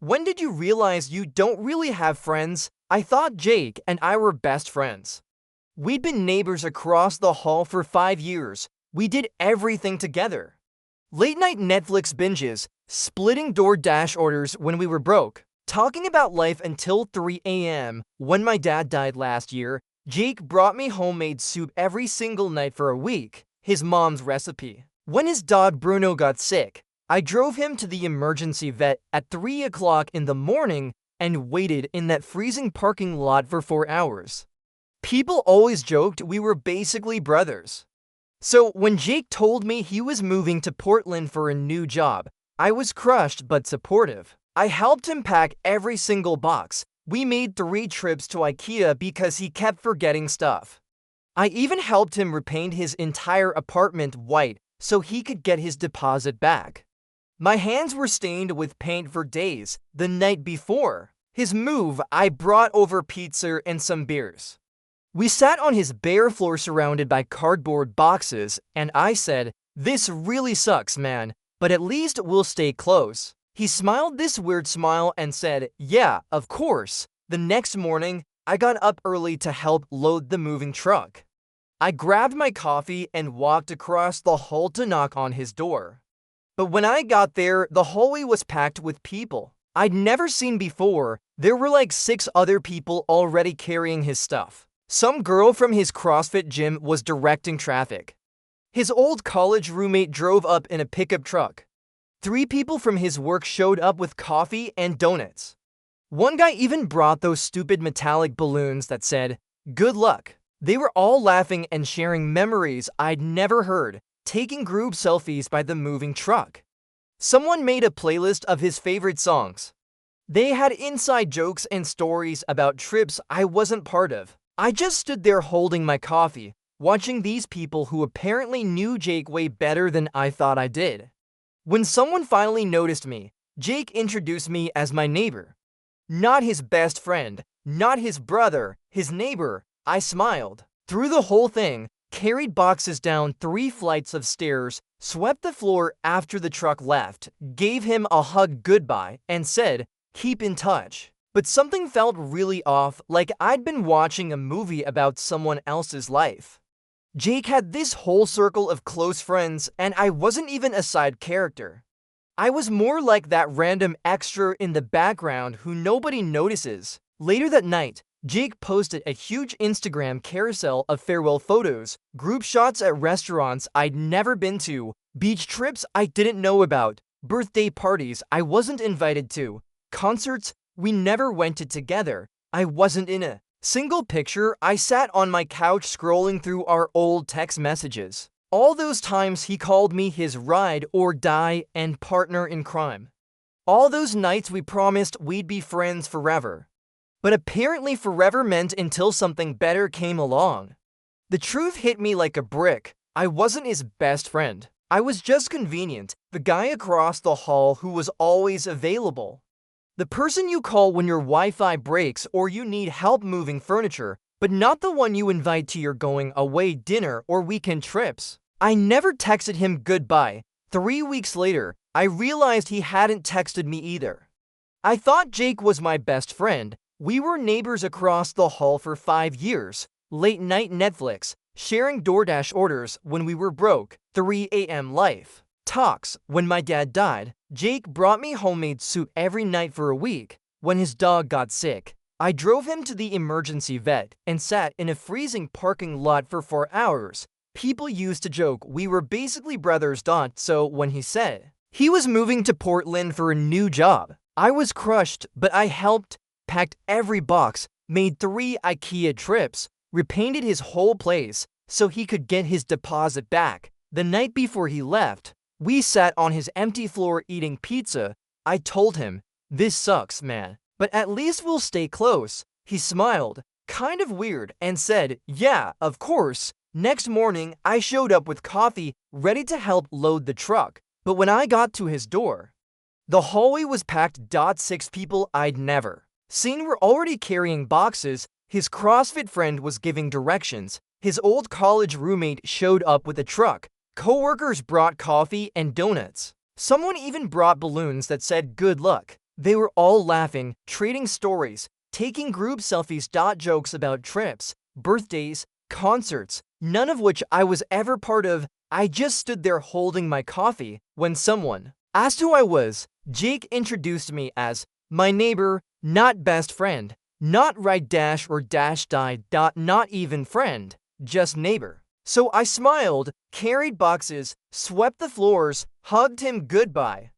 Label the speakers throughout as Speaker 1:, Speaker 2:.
Speaker 1: When did you realize you don't really have friends? I thought Jake and I were best friends. We'd been neighbors across the hall for 5 years. We did everything together. Late night Netflix binges, splitting DoorDash orders when we were broke, talking about life until 3 a.m. When my dad died last year, Jake brought me homemade soup every single night for a week, his mom's recipe. When his dog Bruno got sick, I drove him to the emergency vet at 3 o'clock in the morning and waited in that freezing parking lot for 4 hours. People always joked we were basically brothers. So when Jake told me he was moving to Portland for a new job, I was crushed but supportive. I helped him pack every single box. We made 3 trips to IKEA because he kept forgetting stuff. I even helped him repaint his entire apartment white so he could get his deposit back. My hands were stained with paint for days. The night before his move, I brought over pizza and some beers. We sat on his bare floor surrounded by cardboard boxes, and I said, "This really sucks, man, but at least we'll stay close." He smiled this weird smile and said, "Yeah, of course." The next morning, I got up early to help load the moving truck. I grabbed my coffee and walked across the hall to knock on his door. But when I got there, the hallway was packed with people I'd never seen before. There were like 6 other people already carrying his stuff. Some girl from his CrossFit gym was directing traffic. His old college roommate drove up in a pickup truck. 3 people from his work showed up with coffee and donuts. One guy even brought those stupid metallic balloons that said, "Good luck." They were all laughing and sharing memories I'd never heard, taking group selfies by the moving truck. Someone made a playlist of his favorite songs. They had inside jokes and stories about trips I wasn't part of. I just stood there holding my coffee, watching these people who apparently knew Jake way better than I thought I did. When someone finally noticed me, Jake introduced me as my neighbor. Not his best friend, not his brother, his neighbor. I smiled through the whole thing, carried boxes down 3 flights of stairs, swept the floor after the truck left, gave him a hug goodbye, and said, "Keep in touch." But something felt really off, like I'd been watching a movie about someone else's life. Jake had this whole circle of close friends, and I wasn't even a side character. I was more like that random extra in the background who nobody notices. Later that night, Jake posted a huge Instagram carousel of farewell photos, group shots at restaurants I'd never been to, beach trips I didn't know about, birthday parties I wasn't invited to, concerts we never went to together. I wasn't in a single picture. I sat on my couch scrolling through our old text messages. All those times he called me his ride or die and partner in crime. All those nights we promised we'd be friends forever. But apparently forever meant until something better came along. The truth hit me like a brick. I wasn't his best friend. I was just convenient, the guy across the hall who was always available. The person you call when your Wi-Fi breaks or you need help moving furniture, but not the one you invite to your going away dinner or weekend trips. I never texted him goodbye. 3 weeks later, I realized he hadn't texted me either. I thought Jake was my best friend. We were neighbors across the hall for 5 years, late night Netflix, sharing DoorDash orders when we were broke, 3 a.m. life. Talks. When my dad died, Jake brought me homemade soup every night for a week. When his dog got sick, I drove him to the emergency vet and sat in a freezing parking lot for 4 hours. People used to joke we were basically brothers. So when he said he was moving to Portland for a new job, I was crushed, but I helped, packed every box, made 3 IKEA trips, repainted his whole place so he could get his deposit back. The night before he left, we sat on his empty floor eating pizza. I told him, "This sucks, man, but at least we'll stay close." He smiled, kind of weird, and said, "Yeah, of course." Next morning, I showed up with coffee, ready to help load the truck. But when I got to his door, the hallway was packed. 6 people I'd never seen were already carrying boxes. His CrossFit friend was giving directions. His old college roommate showed up with a truck. Coworkers brought coffee and donuts. Someone even brought balloons that said "Good luck." They were all laughing, trading stories, taking group selfies. Jokes about trips, birthdays, concerts, none of which I was ever part of. I just stood there holding my coffee when someone asked who I was. Jake introduced me as my neighbor, not best friend, not right dash or dash died. Not even friend, just neighbor. So I smiled, carried boxes, swept the floors, hugged him goodbye,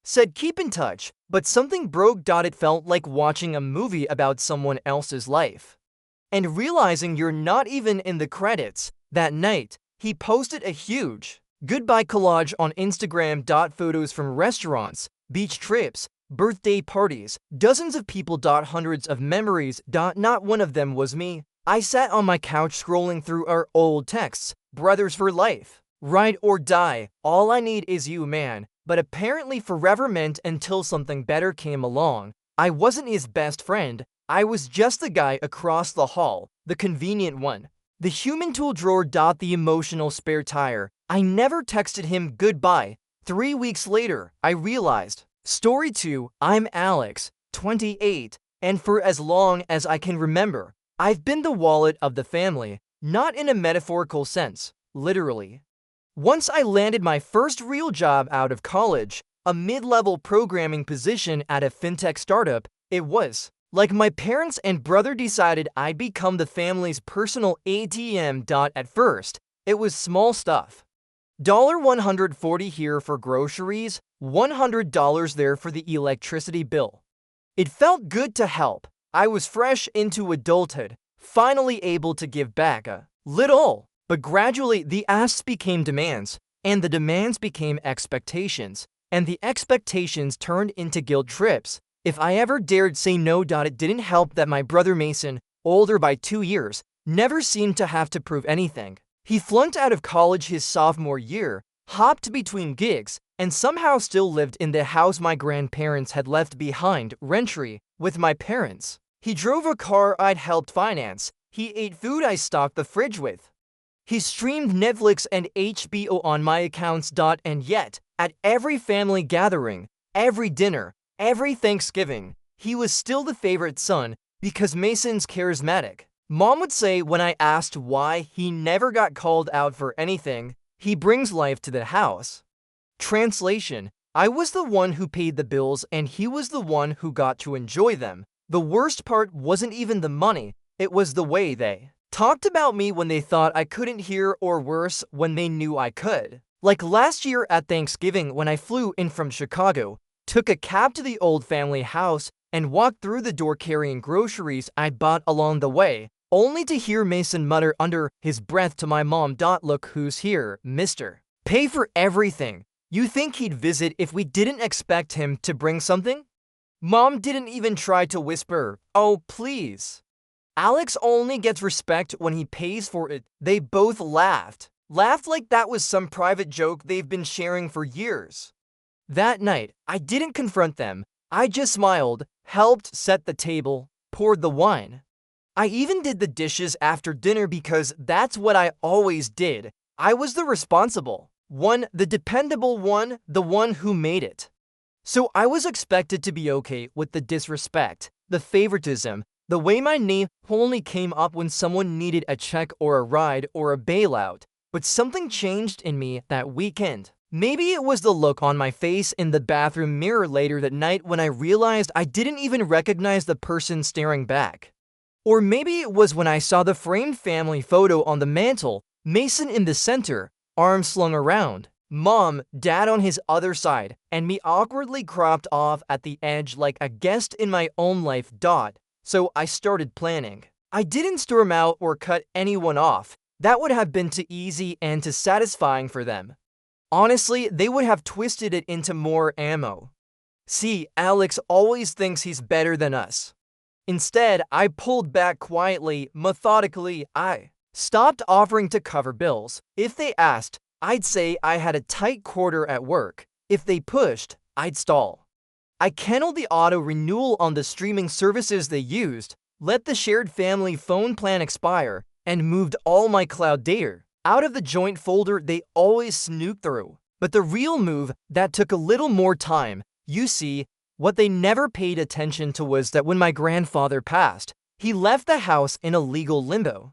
Speaker 1: said keep in touch, but something broke. It felt like watching a movie about someone else's life and realizing you're not even in the credits. That night, he posted a huge goodbye collage on Instagram. Photos from restaurants, beach trips, birthday parties, dozens of people. Hundreds of memories. Not one of them was me. I sat on my couch scrolling through our old texts. Brothers for life. Ride or die. All I need is you, man. But apparently forever meant until something better came along. I wasn't his best friend. I was just the guy across the hall, the convenient one, the human tool drawer. The emotional spare tire. I never texted him goodbye. 3 weeks later, I realized. Story 2, I'm Alex, 28, and for as long as I can remember, I've been the wallet of the family, not in a metaphorical sense, literally. Once I landed my first real job out of college, a mid-level programming position at a fintech startup, it was like my parents and brother decided I'd become the family's personal ATM. At first, it was small stuff. $140 here for groceries, $100 there for the electricity bill. It felt good to help. I was fresh into adulthood, finally able to give back a little. But gradually, the asks became demands, and the demands became expectations, and the expectations turned into guilt trips. If I ever dared say no. It didn't help that my brother Mason, older by 2 years, never seemed to have to prove anything. He flunked out of college his sophomore year, hopped between gigs, and somehow still lived in the house my grandparents had left behind, rent-free, with my parents. He drove a car I'd helped finance. He ate food I stocked the fridge with. He streamed Netflix and HBO on my accounts. And yet, at every family gathering, every dinner, every Thanksgiving, he was still the favorite son because Mason's charismatic. Mom would say when I asked why he never got called out for anything, he brings life to the house. Translation: I was the one who paid the bills and he was the one who got to enjoy them. The worst part wasn't even the money, it was the way they talked about me when they thought I couldn't hear, or worse, when they knew I could. Like last year at Thanksgiving when I flew in from Chicago, took a cab to the old family house, and walked through the door carrying groceries I bought along the way, only to hear Mason mutter under his breath to my mom, "Look who's here, mister. Pay for everything. You think he'd visit if we didn't expect him to bring something?" Mom didn't even try to whisper, "Oh, please. Alex only gets respect when he pays for it." They both laughed. Laughed like that was some private joke they've been sharing for years. That night, I didn't confront them. I just smiled, helped set the table, poured the wine. I even did the dishes after dinner because that's what I always did. I was the responsible one, the dependable one, the one who made it. So I was expected to be okay with the disrespect, the favoritism, the way my name only came up when someone needed a check or a ride or a bailout. But something changed in me that weekend. Maybe it was the look on my face in the bathroom mirror later that night when I realized I didn't even recognize the person staring back. Or maybe it was when I saw the framed family photo on the mantle, Mason in the center, arms slung around, Mom, Dad on his other side, and me awkwardly cropped off at the edge like a guest in my own life. So I started planning. I didn't storm out or cut anyone off. That would have been too easy and too satisfying for them. Honestly, they would have twisted it into more ammo. See, Alex always thinks he's better than us. Instead, I pulled back quietly, methodically. I stopped offering to cover bills. If they asked, I'd say I had a tight quarter at work. If they pushed, I'd stall. I canceled the auto renewal on the streaming services they used, let the shared family phone plan expire, and moved all my cloud data out of the joint folder they always snoop through. But the real move that took a little more time, you see, What they never paid attention to was that when my grandfather passed, he left the house in a legal limbo.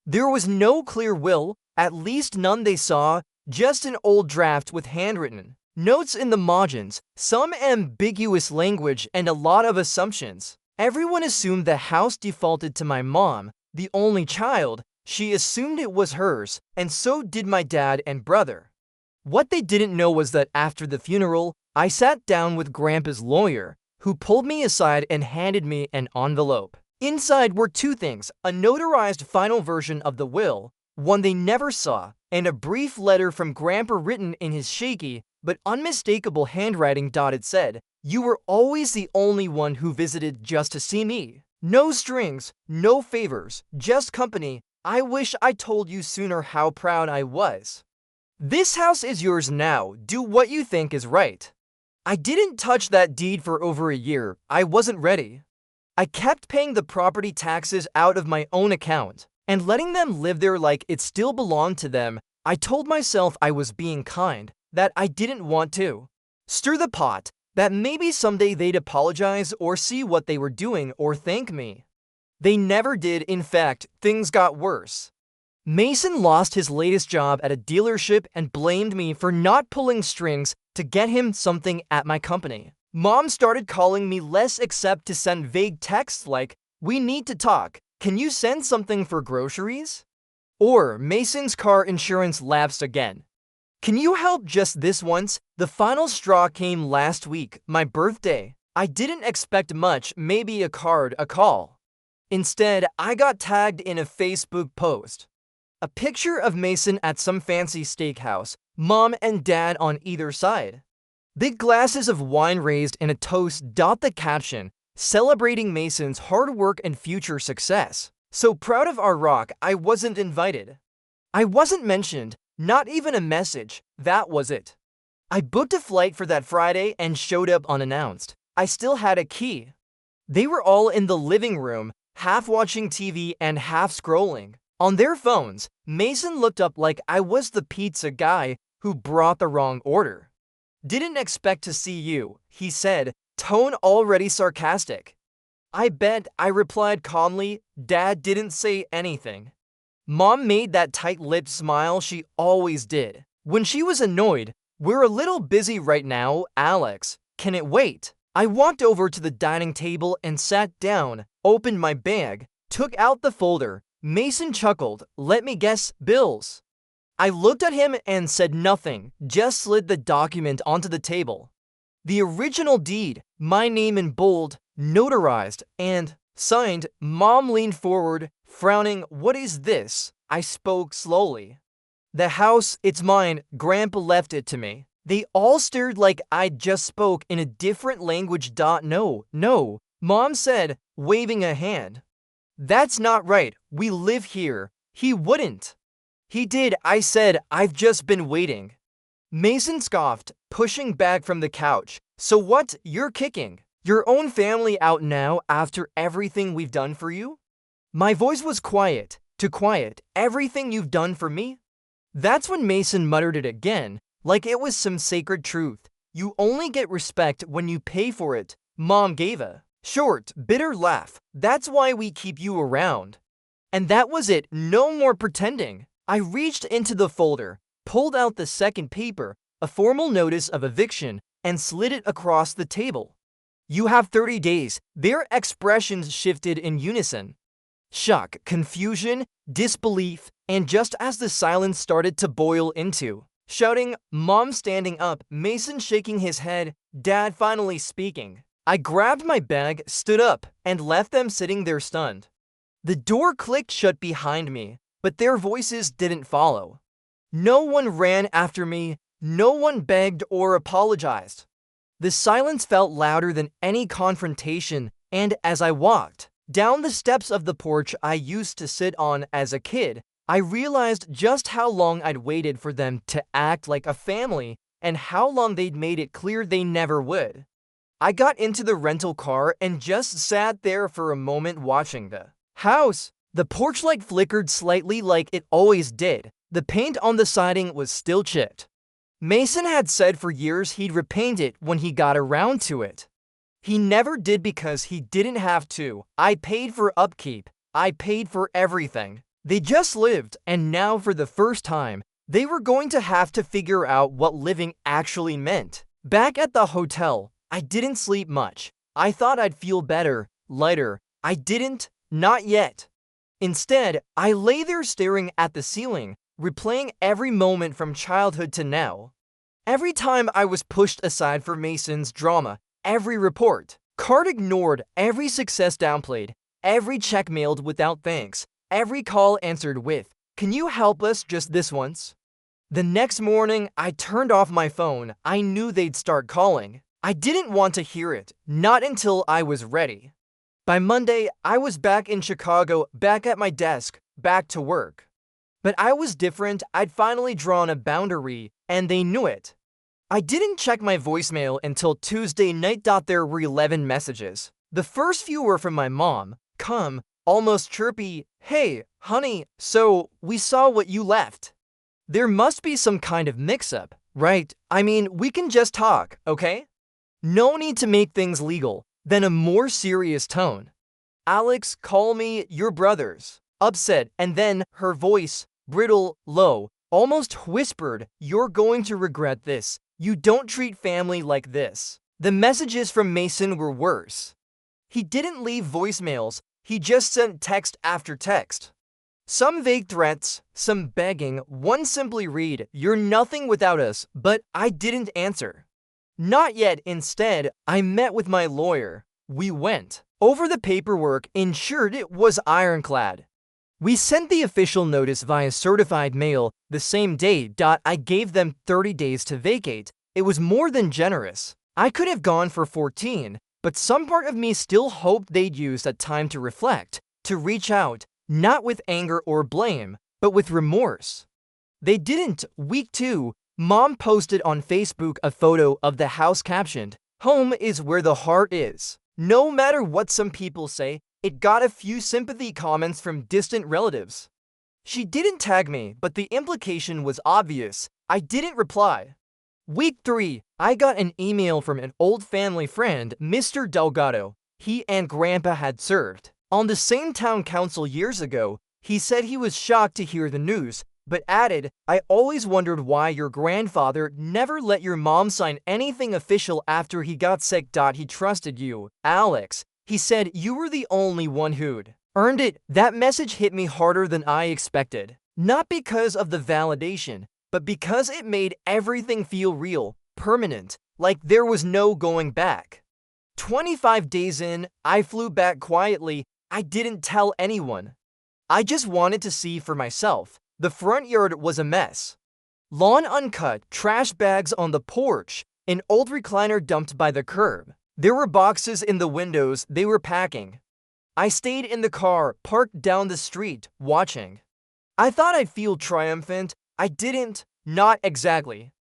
Speaker 1: There was no clear will, at least none they saw, just an old draft with handwritten notes in the margins, some ambiguous language, and a lot of assumptions. Everyone assumed the house defaulted to my mom, the only child. She assumed it was hers, and so did my dad and brother. What they didn't know was that after the funeral, I sat down with Grandpa's lawyer, who pulled me aside and handed me an envelope. Inside were two things: a notarized final version of the will, one they never saw, and a brief letter from Grandpa written in his shaky but unmistakable handwriting. It said, "You were always the only one who visited just to see me. No strings, no favors, just company. I wish I told you sooner how proud I was. This house is yours now. Do what you think is right." I didn't touch that deed for over a year. I wasn't ready. I kept paying the property taxes out of my own account and letting them live there like it still belonged to them. I told myself I was being kind, that I didn't want to stir the pot, that maybe someday they'd apologize or see what they were doing or thank me. They never did. In fact, things got worse. Mason lost his latest job at a dealership and blamed me for not pulling strings to get him something at my company. Mom started calling me less, except to send vague texts like, "We need to talk. Can you send something for groceries?" Or, "Mason's car insurance lapsed again. Can you help just this once?" The final straw came last week, my birthday. I didn't expect much, maybe a card, a call. Instead, I got tagged in a Facebook post. A picture of Mason at some fancy steakhouse, mom and dad on either side. Big glasses of wine raised in a toast. The caption, "Celebrating Mason's hard work and future success. So proud of our rock." I wasn't invited. I wasn't mentioned, not even a message. That was it. I booked a flight for that Friday and showed up unannounced. I still had a key. They were all in the living room, half watching TV and half scrolling on their phones. Mason looked up like I was the pizza guy who brought the wrong order. "Didn't expect to see you," he said, tone already sarcastic. "I bet," I replied calmly. Dad didn't say anything. Mom made that tight-lipped smile she always did when she was annoyed. "We're a little busy right now, Alex. Can it wait?" I walked over to the dining table and sat down, opened my bag, took out the folder. Mason chuckled. "Let me guess, bills." I looked at him and said nothing, just slid the document onto the table. The original deed, my name in bold, notarized, and signed. Mom leaned forward, frowning. "What is this?" I spoke slowly. "The house, it's mine. Grandpa left it to me." They all stared like I'd just spoke in a different language. No, Mom said, waving a hand. "That's not right. We live here." "He wouldn't." "He did," I said. "I've just been waiting." Mason scoffed, pushing back from the couch. "So what? You're kicking your own family out now after everything we've done for you?" My voice was quiet, too quiet. "Everything you've done for me?" That's when Mason muttered it again, like it was some sacred truth. "You only get respect when you pay for it." Mom gave a short, bitter laugh. "That's why we keep you around." And that was it. No more pretending. I reached into the folder, pulled out the second paper, a formal notice of eviction, and slid it across the table. "You have 30 days. Their expressions shifted in unison. Shock, confusion, disbelief, and just as the silence started to boil into shouting, Mom standing up, Mason shaking his head, Dad finally speaking. I grabbed my bag, stood up, and left them sitting there stunned. The door clicked shut behind me, but their voices didn't follow. No one ran after me, no one begged or apologized. The silence felt louder than any confrontation, and as I walked down the steps of the porch I used to sit on as a kid, I realized just how long I'd waited for them to act like a family and how long they'd made it clear they never would. I got into the rental car and just sat there for a moment watching the house. The porch light flickered slightly like it always did. The paint on the siding was still chipped. Mason had said for years he'd repaint it when he got around to it. He never did because he didn't have to. I paid for upkeep. I paid for everything. They just lived, and now for the first time, they were going to have to figure out what living actually meant. Back at the hotel, I didn't sleep much. I thought I'd feel better, lighter. I didn't, not yet. Instead, I lay there staring at the ceiling, replaying every moment from childhood to now. Every time I was pushed aside for Mason's drama, every report, card ignored, every success downplayed, every check mailed without thanks, every call answered with, "Can you help us just this once?" The next morning, I turned off my phone. I knew they'd start calling. I didn't want to hear it, not until I was ready. By Monday, I was back in Chicago, back at my desk, back to work. But I was different. I'd finally drawn a boundary, and they knew it. I didn't check my voicemail until Tuesday night. There were 11 messages. The first few were from my mom. Calm, almost chirpy, "Hey, honey, so we saw what you left. There must be some kind of mix-up, right? I mean, we can just talk, okay? No need to make things legal." Then a more serious tone. "Alex, call me your brothers." Upset, and then her voice, brittle, low, almost whispered, "You're going to regret this. You don't treat family like this." The messages from Mason were worse. He didn't leave voicemails, he just sent text after text. Some vague threats, some begging, one simply read, "You're nothing without us," but I didn't answer. Not yet. Instead, I met with my lawyer. We went over the paperwork, ensured it was ironclad. We sent the official notice via certified mail the same day. I gave them 30 days to vacate. It was more than generous. I could have gone for 14, but some part of me still hoped they'd use that time to reflect, to reach out, not with anger or blame, but with remorse. They didn't. Week 2, Mom posted on Facebook a photo of the house captioned, "Home is where the heart is." No matter what some people say, it got a few sympathy comments from distant relatives. She didn't tag me, but the implication was obvious. I didn't reply. Week 3, I got an email from an old family friend, Mr. Delgado. He and Grandpa had served on the same town council years ago. He said he was shocked to hear the news, but added, "I always wondered why your grandfather never let your mom sign anything official after he got sick. He trusted you, Alex. He said you were the only one who'd earned it." That message hit me harder than I expected. Not because of the validation, but because it made everything feel real, permanent, like there was no going back. 25 days in, I flew back quietly. I didn't tell anyone. I just wanted to see for myself. The front yard was a mess. Lawn uncut, trash bags on the porch, an old recliner dumped by the curb. There were boxes in the windows. They were packing. I stayed in the car, parked down the street, watching. I thought I'd feel triumphant. I didn't. Not exactly.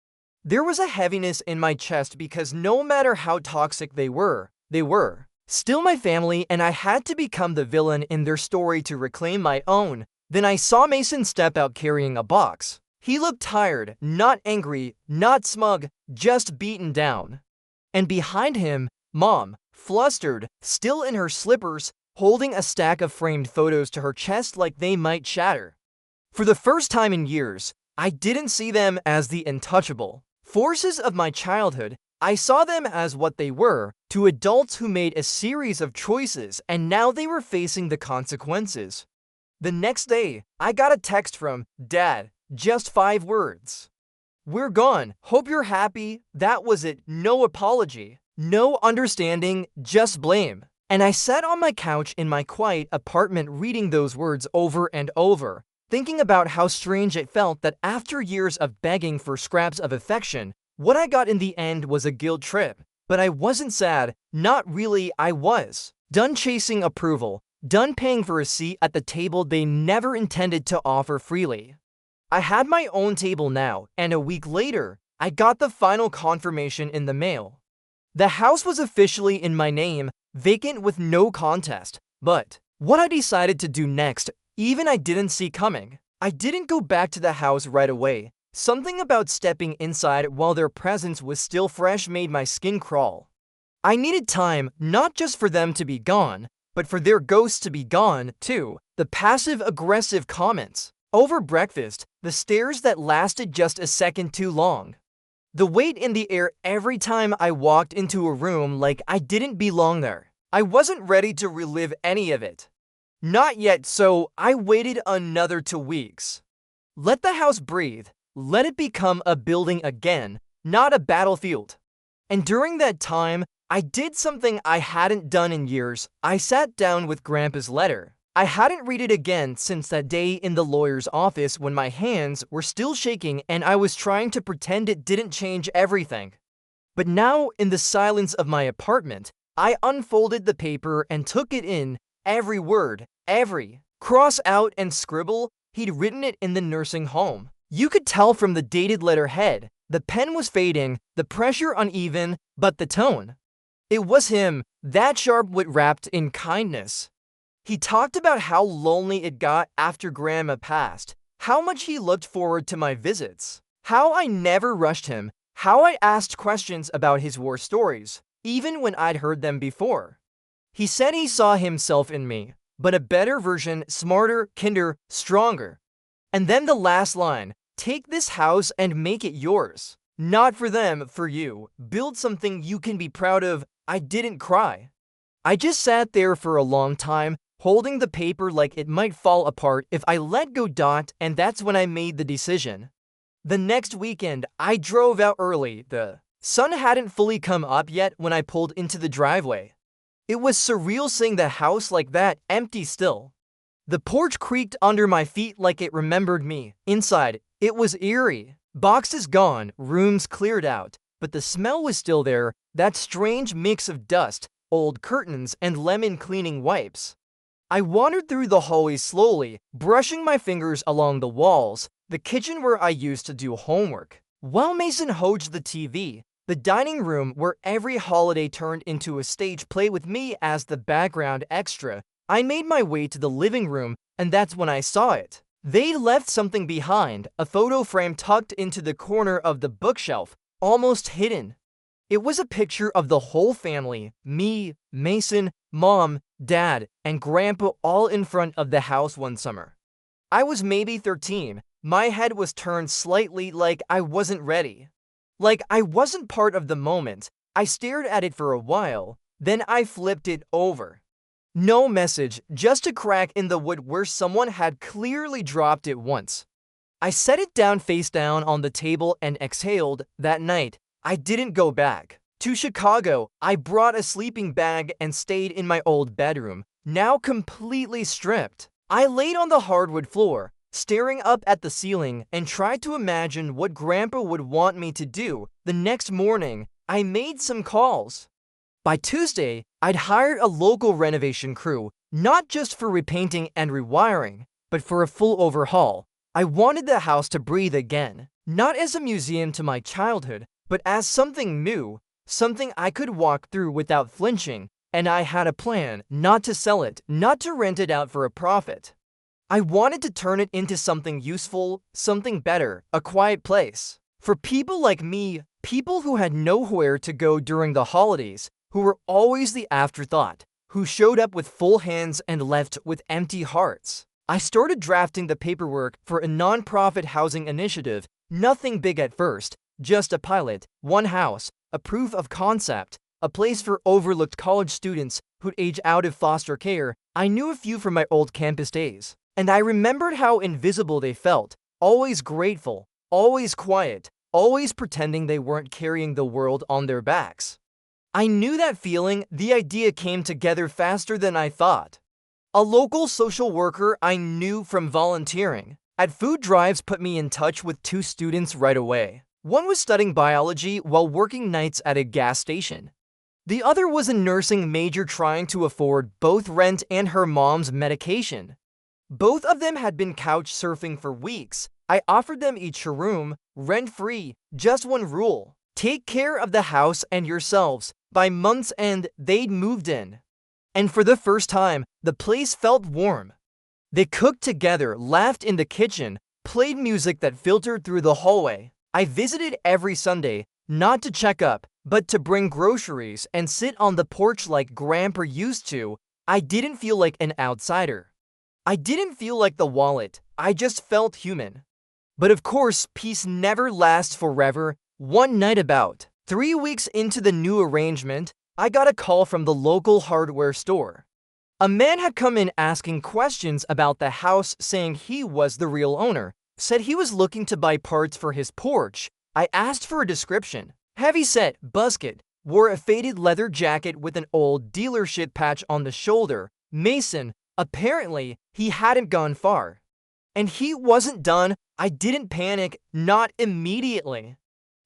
Speaker 1: There was a heaviness in my chest because no matter how toxic they were still my family, and I had to become the villain in their story to reclaim my own. Then I saw Mason step out carrying a box. He looked tired, not angry, not smug, just beaten down. And behind him, Mom, flustered, still in her slippers, holding a stack of framed photos to her chest like they might shatter. For the first time in years, I didn't see them as the untouchable forces of my childhood. I saw them as what they were, two adults who made a series of choices, and now they were facing the consequences. The next day, I got a text from Dad, just 5 words. "We're gone. Hope you're happy." That was it. No apology, no understanding, just blame. And I sat on my couch in my quiet apartment reading those words over and over, thinking about how strange it felt that after years of begging for scraps of affection, what I got in the end was a guilt trip. But I wasn't sad. Not really. I was done chasing approval. Done paying for a seat at the table they never intended to offer freely. I had my own table now, and a week later, I got the final confirmation in the mail. The house was officially in my name, vacant with no contest. But what I decided to do next, even I didn't see coming. I didn't go back to the house right away. Something about stepping inside while their presence was still fresh made my skin crawl. I needed time not just for them to be gone, but for their ghosts to be gone, too. The passive-aggressive comments. Over breakfast, the stares that lasted just a second too long. The weight in the air every time I walked into a room like I didn't belong there. I wasn't ready to relive any of it. Not yet, so I waited another 2 weeks. Let the house breathe. Let it become a building again, not a battlefield. And during that time, I did something I hadn't done in years. I sat down with Grandpa's letter. I hadn't read it again since that day in the lawyer's office when my hands were still shaking and I was trying to pretend it didn't change everything. But now, in the silence of my apartment, I unfolded the paper and took it in, every word, every cross out and scribble. He'd written it in the nursing home. You could tell from the dated letterhead. The pen was fading, the pressure uneven, but the tone. It was him, that sharp wit wrapped in kindness. He talked about how lonely it got after Grandma passed, how much he looked forward to my visits, how I never rushed him, how I asked questions about his war stories, even when I'd heard them before. He said he saw himself in me, but a better version, smarter, kinder, stronger. And then the last line, take this house and make it yours. Not for them, for you. Build something you can be proud of. I didn't cry. I just sat there for a long time, holding the paper like it might fall apart if I let go. And that's when I made the decision. The next weekend, I drove out early. The sun hadn't fully come up yet when I pulled into the driveway. It was surreal seeing the house like that, empty still. The porch creaked under my feet like it remembered me. Inside, it was eerie. Boxes gone, rooms cleared out, but the smell was still there, that strange mix of dust, old curtains, and lemon cleaning wipes. I wandered through the hallway slowly, brushing my fingers along the walls, the kitchen where I used to do homework, while Mason hosed the TV, the dining room where every holiday turned into a stage play with me as the background extra. I made my way to the living room, and that's when I saw it. They'd left something behind, a photo frame tucked into the corner of the bookshelf, almost hidden. It was a picture of the whole family, me, Mason, Mom, Dad, and Grandpa all in front of the house one summer. I was maybe 13. My head was turned slightly like I wasn't ready. Like I wasn't part of the moment. I stared at it for a while, then I flipped it over. No message, just a crack in the wood where someone had clearly dropped it once. I set it down face down on the table and exhaled. That night, I didn't go back to Chicago. I brought a sleeping bag and stayed in my old bedroom, now completely stripped. I laid on the hardwood floor, staring up at the ceiling, and tried to imagine what Grandpa would want me to do. The next morning, I made some calls. By Tuesday, I'd hired a local renovation crew, not just for repainting and rewiring, but for a full overhaul. I wanted the house to breathe again, not as a museum to my childhood, but as something new, something I could walk through without flinching. And I had a plan, not to sell it, not to rent it out for a profit. I wanted to turn it into something useful, something better, a quiet place. For people like me, people who had nowhere to go during the holidays, who were always the afterthought, who showed up with full hands and left with empty hearts. I started drafting the paperwork for a non-profit housing initiative, nothing big at first, just a pilot, one house, a proof of concept, a place for overlooked college students who'd age out of foster care. I knew a few from my old campus days, and I remembered how invisible they felt, always grateful, always quiet, always pretending they weren't carrying the world on their backs. I knew that feeling. The idea came together faster than I thought. A local social worker I knew from volunteering at food drives put me in touch with 2 students right away. One was studying biology while working nights at a gas station. The other was a nursing major trying to afford both rent and her mom's medication. Both of them had been couch surfing for weeks. I offered them each a room, rent-free, just one rule: take care of the house and yourselves. By month's end, they'd moved in. And for the first time, the place felt warm. They cooked together, laughed in the kitchen, played music that filtered through the hallway. I visited every Sunday, not to check up, But to bring groceries and sit on the porch like Grandpa used to, I didn't feel like an outsider. I didn't feel like the wallet, I just felt human. But of course, peace never lasts forever. One night about 3 weeks into the new arrangement, I got a call from the local hardware store. A man had come in asking questions about the house, saying he was the real owner, said he was looking to buy parts for his porch. I asked for a description. Heavy-set, buzzcut, wore a faded leather jacket with an old dealership patch on the shoulder. Mason, apparently, he hadn't gone far. And he wasn't done. I didn't panic, not immediately.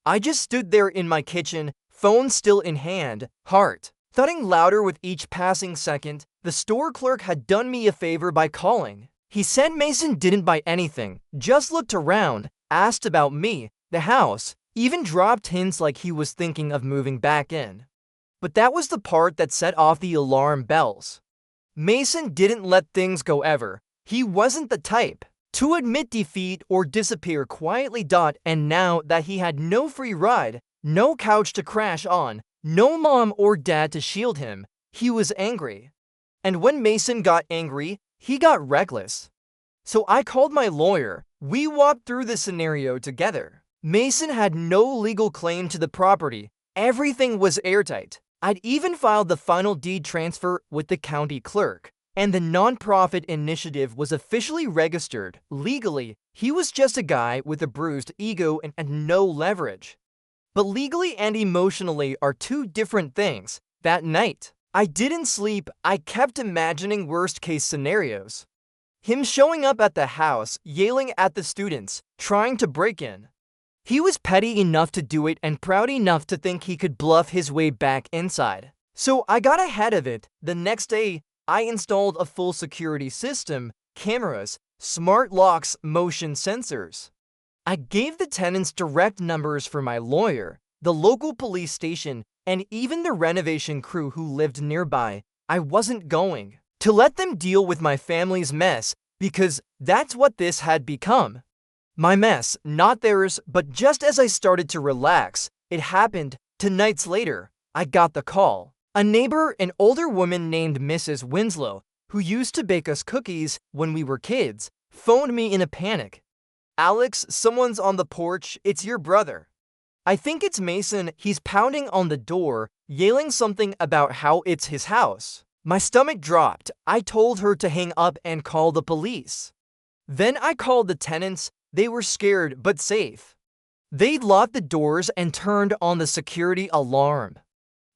Speaker 1: I just stood there in my kitchen, phone still in hand, heart thudding louder with each passing second. The store clerk had done me a favor by calling. He said Mason didn't buy anything, just looked around, asked about me, the house, even dropped hints like he was thinking of moving back in. But that was the part that set off the alarm bells. Mason didn't let things go ever. He wasn't the type to admit defeat or disappear quietly. And now that he had no free ride, no couch to crash on, no mom or dad to shield him, he was angry. And when Mason got angry, he got reckless. So I called my lawyer. We walked through the scenario together. Mason had no legal claim to the property. Everything was airtight. I'd even filed the final deed transfer with the county clerk, and the nonprofit initiative was officially registered. Legally, he was just a guy with a bruised ego and no leverage. But legally and emotionally are two different things. That night, I didn't sleep. I kept imagining worst-case scenarios. Him showing up at the house, yelling at the students, trying to break in. He was petty enough to do it and proud enough to think he could bluff his way back inside. So I got ahead of it. The next day, I installed a full security system, cameras, smart locks, motion sensors. I gave the tenants direct numbers for my lawyer, the local police station, and even the renovation crew who lived nearby. I wasn't going to let them deal with my family's mess, because that's what this had become. My mess, not theirs. But just as I started to relax, it happened. 2 nights later, I got the call. A neighbor, an older woman named Mrs. Winslow, who used to bake us cookies when we were kids, phoned me in a panic. "Alex, someone's on the porch. It's your brother. I think it's Mason. He's pounding on the door, yelling something about how it's his house." My stomach dropped. I told her to hang up and call the police. Then I called the tenants. They were scared but safe. They'd locked the doors and turned on the security alarm.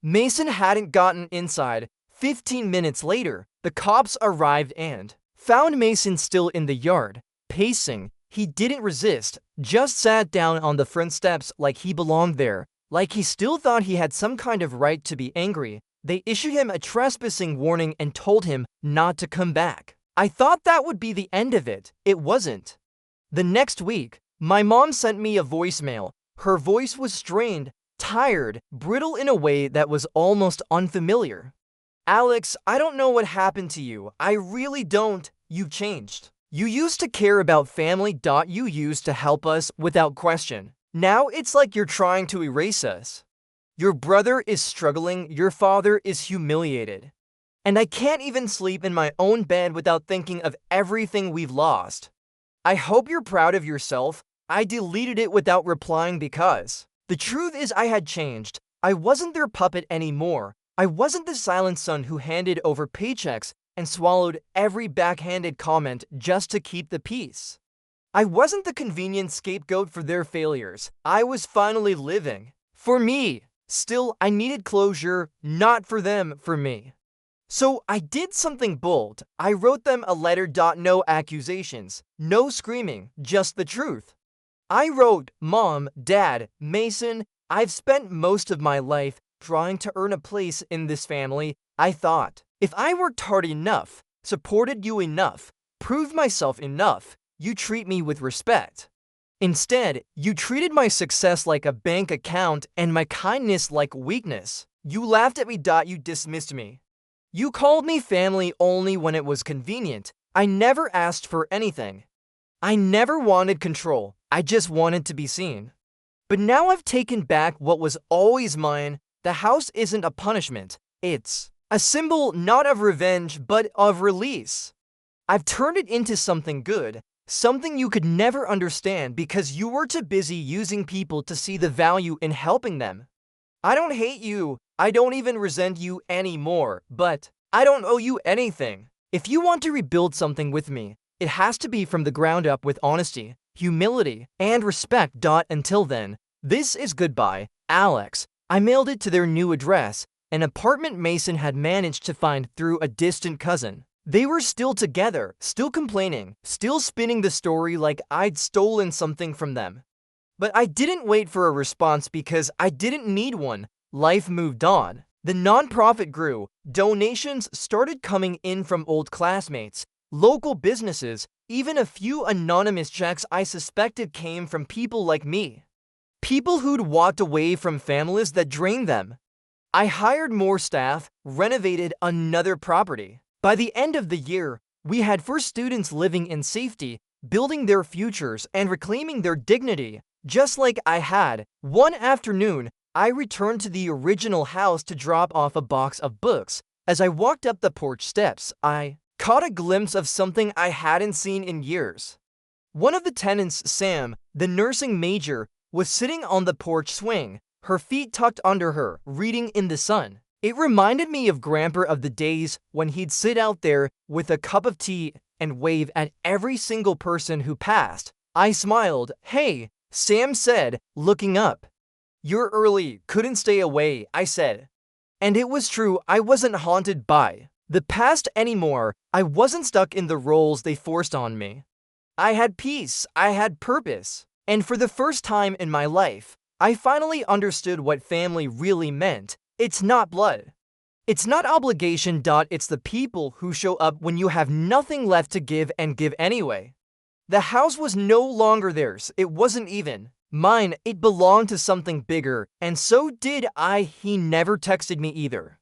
Speaker 1: Mason hadn't gotten inside. 15 minutes later, the cops arrived and found Mason still in the yard, pacing. He didn't resist, just sat down on the front steps like he belonged there, like he still thought he had some kind of right to be angry. They issued him a trespassing warning and told him not to come back. I thought that would be the end of it. It wasn't. The next week, my mom sent me a voicemail. Her voice was strained, tired, brittle in a way that was almost unfamiliar. "Alex, I don't know what happened to you. I really don't. You changed. You used to care about family. You used to help us without question. Now it's like you're trying to erase us. Your brother is struggling. Your father is humiliated. And I can't even sleep in my own bed without thinking of everything we've lost. I hope you're proud of yourself." I deleted it without replying because the truth is I had changed. I wasn't their puppet anymore. I wasn't the silent son who handed over paychecks and swallowed every backhanded comment just to keep the peace. I wasn't the convenient scapegoat for their failures. I was finally living. For me. Still, I needed closure, not for them, for me. So I did something bold. I wrote them a letter. No accusations, no screaming, just the truth. I wrote, "Mom, Dad, Mason, I've spent most of my life trying to earn a place in this family. I thought, if I worked hard enough, supported you enough, proved myself enough, you treat me with respect. Instead, you treated my success like a bank account and my kindness like weakness. You laughed at me. You dismissed me. You called me family only when it was convenient. I never asked for anything. I never wanted control. I just wanted to be seen. But now I've taken back what was always mine. The house isn't a punishment. It's a symbol not of revenge, but of release. I've turned it into something good, something you could never understand because you were too busy using people to see the value in helping them. I don't hate you. I don't even resent you anymore, but I don't owe you anything. If you want to rebuild something with me, it has to be from the ground up with honesty, humility, and respect. Until then, this is goodbye, Alex. I mailed it to their new address, an apartment Mason had managed to find through a distant cousin. They were still together, still complaining, still spinning the story like I'd stolen something from them. But I didn't wait for a response because I didn't need one. Life moved on. The nonprofit grew. Donations started coming in from old classmates, local businesses, even a few anonymous checks I suspected came from people like me. People who'd walked away from families that drained them. I hired more staff, renovated another property. By the end of the year, we had 4 students living in safety, building their futures and reclaiming their dignity, just like I had. One afternoon, I returned to the original house to drop off a box of books. As I walked up the porch steps, I caught a glimpse of something I hadn't seen in years. One of the tenants, Sam, the nursing major, was sitting on the porch swing, her feet tucked under her, reading in the sun. It reminded me of Grandpa of the days when he'd sit out there with a cup of tea and wave at every single person who passed. I smiled. "Hey," Sam said, looking up. "You're early, couldn't stay away," I said. And it was true, I wasn't haunted by the past anymore. I wasn't stuck in the roles they forced on me. I had peace, I had purpose. And for the first time in my life, I finally understood what family really meant. It's not blood. It's not obligation. It's the people who show up when you have nothing left to give and give anyway. The house was no longer theirs. It wasn't even mine. It belonged to something bigger, and so did I. He never texted me either.